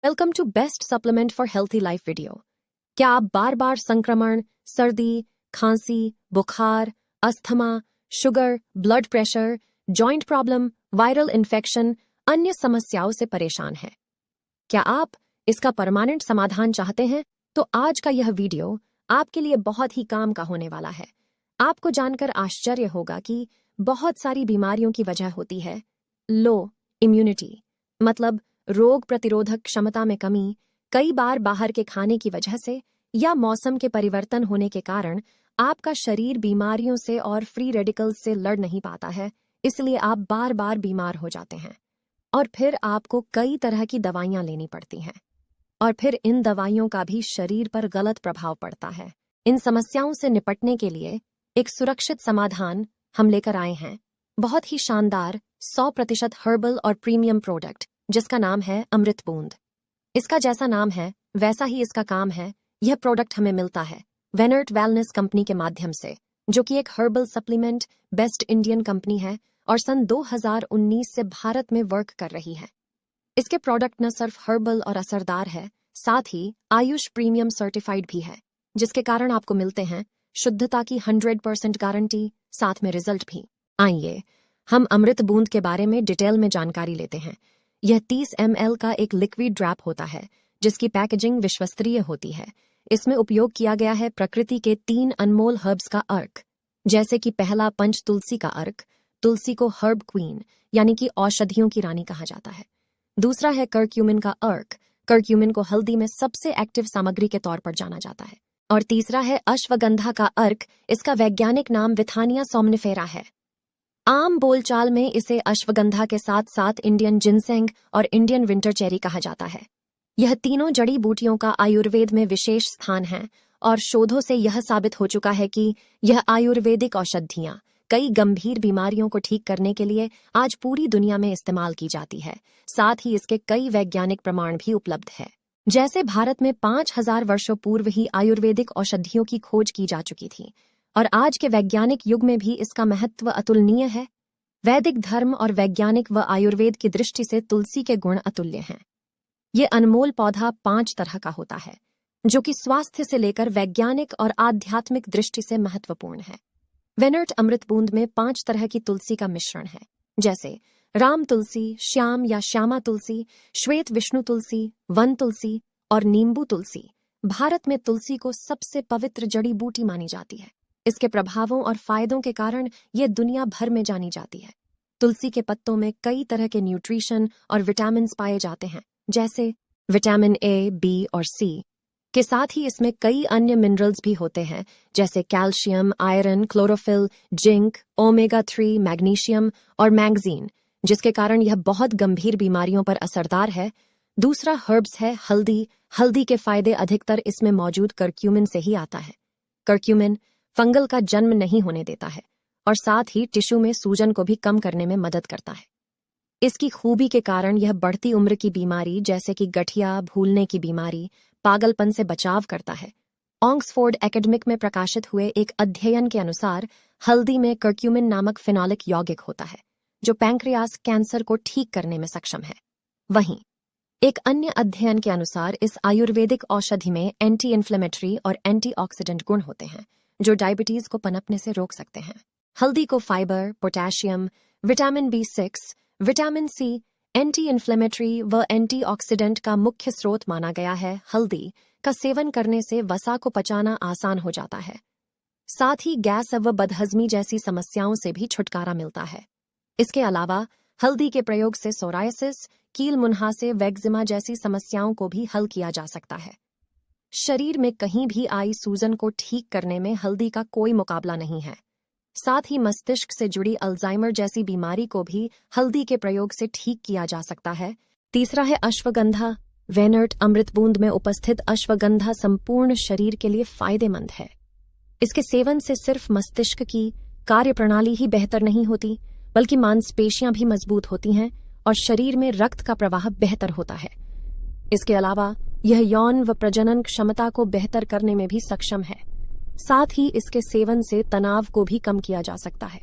Welcome to best supplement for healthy life video. क्या आप बार बार संक्रमण, सर्दी, खांसी, बुखार, अस्थमा, sugar, blood pressure, joint problem, viral infection, अन्य समस्याओं से परेशान हैं? क्या आप इसका परमानेंट समाधान चाहते हैं? तो आज का यह वीडियो आपके लिए बहुत ही काम का होने वाला है। आपको जानकर आश्चर्य होगा कि बहुत सारी बीमारियों की वजह होती है लो इम्यूनिटी, मतलब रोग प्रतिरोधक क्षमता में कमी, कई बार बाहर के खाने की वजह से या मौसम के परिवर्तन होने के कारण आपका शरीर बीमारियों से और फ्री रेडिकल्स से लड़ नहीं पाता है, इसलिए आप बार बार बीमार हो जाते हैं और फिर आपको कई तरह की दवाइयां लेनी पड़ती हैं और फिर इन दवाइयों का भी शरीर पर गलत प्रभाव पड़ता है। इन समस्याओं से निपटने के लिए एक सुरक्षित समाधान हम लेकर आए हैं, बहुत ही शानदार 100% हर्बल और प्रीमियम प्रोडक्ट जिसका नाम है अमृत बूंद। इसका जैसा नाम है वैसा ही इसका काम है। यह प्रोडक्ट हमें मिलता है वेनर्ट वेलनेस कंपनी के माध्यम से, जो कि एक herbal supplement best Indian company है और सन 2019 से भारत में वर्क कर रही है। इसके प्रोडक्ट न सिर्फ हर्बल और असरदार है, साथ ही आयुष प्रीमियम सर्टिफाइड भी है, जिसके कारण आपको मिलते हैं शुद्धता की 100% गारंटी, साथ में रिजल्ट भी। आइए हम अमृत बूंद के बारे में डिटेल में जानकारी लेते हैं। यह 30 ml का एक लिक्विड ड्रैप होता है जिसकी पैकेजिंग विश्वस्तरीय होती है। इसमें उपयोग किया गया है प्रकृति के 3 अनमोल हर्ब्स का अर्क, जैसे कि पहला पंच तुलसी का अर्क। तुलसी को हर्ब क्वीन यानी कि औषधियों की रानी कहा जाता है। दूसरा है करक्यूमिन का अर्क। करक्यूमिन को हल्दी में सबसे एक्टिव सामग्री के तौर पर जाना जाता है। और तीसरा है अश्वगंधा का अर्क। इसका वैज्ञानिक नाम विथानिया सोमनिफेरा है। आम बोलचाल में इसे अश्वगंधा के साथ साथ इंडियन जिनसेंग और इंडियन विंटर चेरी कहा जाता है। यह तीनों जड़ी बूटियों का आयुर्वेद में विशेष स्थान है और शोधों से यह साबित हो चुका है कि यह आयुर्वेदिक औषधियां कई गंभीर बीमारियों को ठीक करने के लिए आज पूरी दुनिया में इस्तेमाल की जाती है। साथ ही इसके कई वैज्ञानिक प्रमाण भी उपलब्ध है। जैसे भारत में 5000 वर्षों पूर्व ही आयुर्वेदिक औषधियों की खोज की जा चुकी थी और आज के वैज्ञानिक युग में भी इसका महत्व अतुलनीय है। वैदिक धर्म और वैज्ञानिक व आयुर्वेद की दृष्टि से तुलसी के गुण अतुल्य हैं। ये अनमोल पौधा 5 तरह का होता है, जो कि स्वास्थ्य से लेकर वैज्ञानिक और आध्यात्मिक दृष्टि से महत्वपूर्ण है। वेनर्ट अमृत बूंद में 5 तरह की तुलसी का मिश्रण है, जैसे राम तुलसी, श्याम या श्यामा तुलसी, श्वेत विष्णु तुलसी, वन तुलसी और नींबू तुलसी। भारत में तुलसी को सबसे पवित्र जड़ी बूटी मानी जाती है। इसके प्रभावों और फायदों के कारण यह दुनिया भर में जानी जाती है। तुलसी के पत्तों में कई तरह के न्यूट्रिशन और विटामिन पाए जाते हैं, जैसे विटामिन ए, बी और सी के साथ ही इसमें कई अन्य मिनरल्स भी होते हैं, जैसे calcium, iron, chlorophyll, zinc, omega 3, magnesium और मैंगजीन, जिसके कारण यह बहुत गंभीर बीमारियों पर असरदार है। दूसरा हर्ब्स है हल्दी। हल्दी के फायदे अधिकतर इसमें मौजूद करक्यूमिन से ही आता है। करक्यूमिन फंगल का जन्म नहीं होने देता है और साथ ही टिश्यू में सूजन को भी कम करने में मदद करता है। इसकी खूबी के कारण यह बढ़ती उम्र की बीमारी जैसे कि गठिया, भूलने की बीमारी, पागलपन से बचाव करता है। ऑक्सफोर्ड एकेडमिक में प्रकाशित हुए एक अध्ययन के अनुसार हल्दी में करक्यूमिन नामक फिनोलिक यौगिक होता है, जो पैंक्रियास कैंसर को ठीक करने में सक्षम है। वहीं एक अन्य अध्ययन के अनुसार इस आयुर्वेदिक औषधि में एंटी इन्फ्लेमेटरी और एंटीऑक्सीडेंट गुण होते हैं, जो डायबिटीज को पनपने से रोक सकते हैं। हल्दी को fibre, potassium, vitamin B6, vitamin C, anti inflammatory व एंटीऑक्सीडेंट का मुख्य स्रोत माना गया है। हल्दी का सेवन करने से वसा को पचाना आसान हो जाता है। साथ ही गैस व बदहजमी जैसी समस्याओं से भी छुटकारा मिलता है। इसके अलावा हल्दी के प्रयोग से सोरायसिस, कील मुंहासे, वैक्जिमा जैसी समस्याओं को भी हल किया जा सकता है। शरीर में कहीं भी आई सूजन को ठीक करने में हल्दी का कोई मुकाबला नहीं है। साथ ही मस्तिष्क से जुड़ी अल्जाइमर जैसी बीमारी को भी हल्दी के प्रयोग से ठीक किया जा सकता है। तीसरा है अश्वगंधा। वेनर्ट अमृत बूंद में उपस्थित अश्वगंधा संपूर्ण शरीर के लिए फायदेमंद है। इसके सेवन से सिर्फ मस्तिष्क की कार्यप्रणाली ही बेहतर नहीं होती, बल्कि मांसपेशियां भी मजबूत होती हैं और शरीर में रक्त का प्रवाह बेहतर होता है। इसके अलावा यह यौन व प्रजनन क्षमता को बेहतर करने में भी सक्षम है। साथ ही इसके सेवन से तनाव को भी कम किया जा सकता है।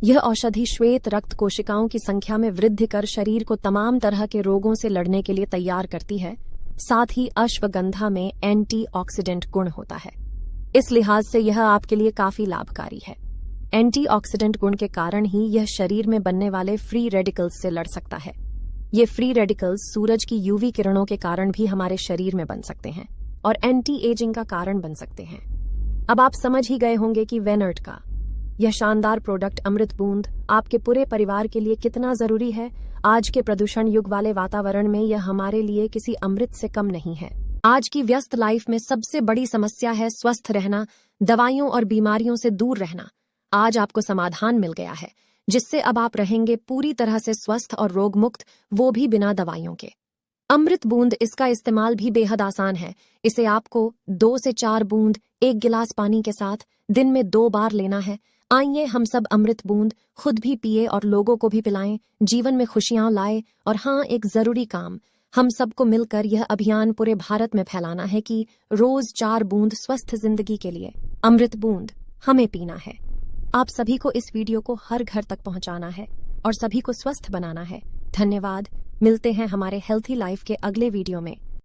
यह औषधि श्वेत रक्त कोशिकाओं की संख्या में वृद्धि कर शरीर को तमाम तरह के रोगों से लड़ने के लिए तैयार करती है साथ ही अश्वगंधा में एंटीऑक्सीडेंट गुण होता है। इस लिहाज से यह आपके लिए काफी लाभकारी है। एंटीऑक्सीडेंट गुण के कारण ही यह शरीर में बनने वाले फ्री रेडिकल्स से लड़ सकता है। ये फ्री रेडिकल्स सूरज की यूवी किरणों के कारण भी हमारे शरीर में बन सकते हैं और एंटी एजिंग का कारण बन सकते हैं। अब आप समझ ही गए होंगे कि वेनर्ट का यह शानदार प्रोडक्ट अमृत बूंद आपके पूरे परिवार के लिए कितना जरूरी है। आज के प्रदूषण युग वाले वातावरण में यह हमारे लिए किसी अमृत से कम नहीं है। आज की व्यस्त लाइफ में सबसे बड़ी समस्या है स्वस्थ रहना, दवाइयों और बीमारियों से दूर रहना। आज आपको समाधान मिल गया है, जिससे अब आप रहेंगे पूरी तरह से स्वस्थ और रोग मुक्त, वो भी बिना दवाइयों के। अमृत बूंद, इसका इस्तेमाल भी बेहद आसान है। इसे आपको 2 से 4 बूंद 1 गिलास पानी के साथ दिन में 2 बार लेना है। आइए हम सब अमृत बूंद खुद भी पिए और लोगों को भी पिलाएं, जीवन में खुशियां लाए। और हाँ, एक जरूरी काम, हम सबको मिलकर यह अभियान पूरे भारत में फैलाना है कि रोज 4 बूंद स्वस्थ जिंदगी के लिए अमृत बूंद हमें पीना है। आप सभी को इस वीडियो को हर घर तक पहुंचाना है और सभी को स्वस्थ बनाना है। धन्यवाद। मिलते हैं हमारे हेल्थी लाइफ के अगले वीडियो में।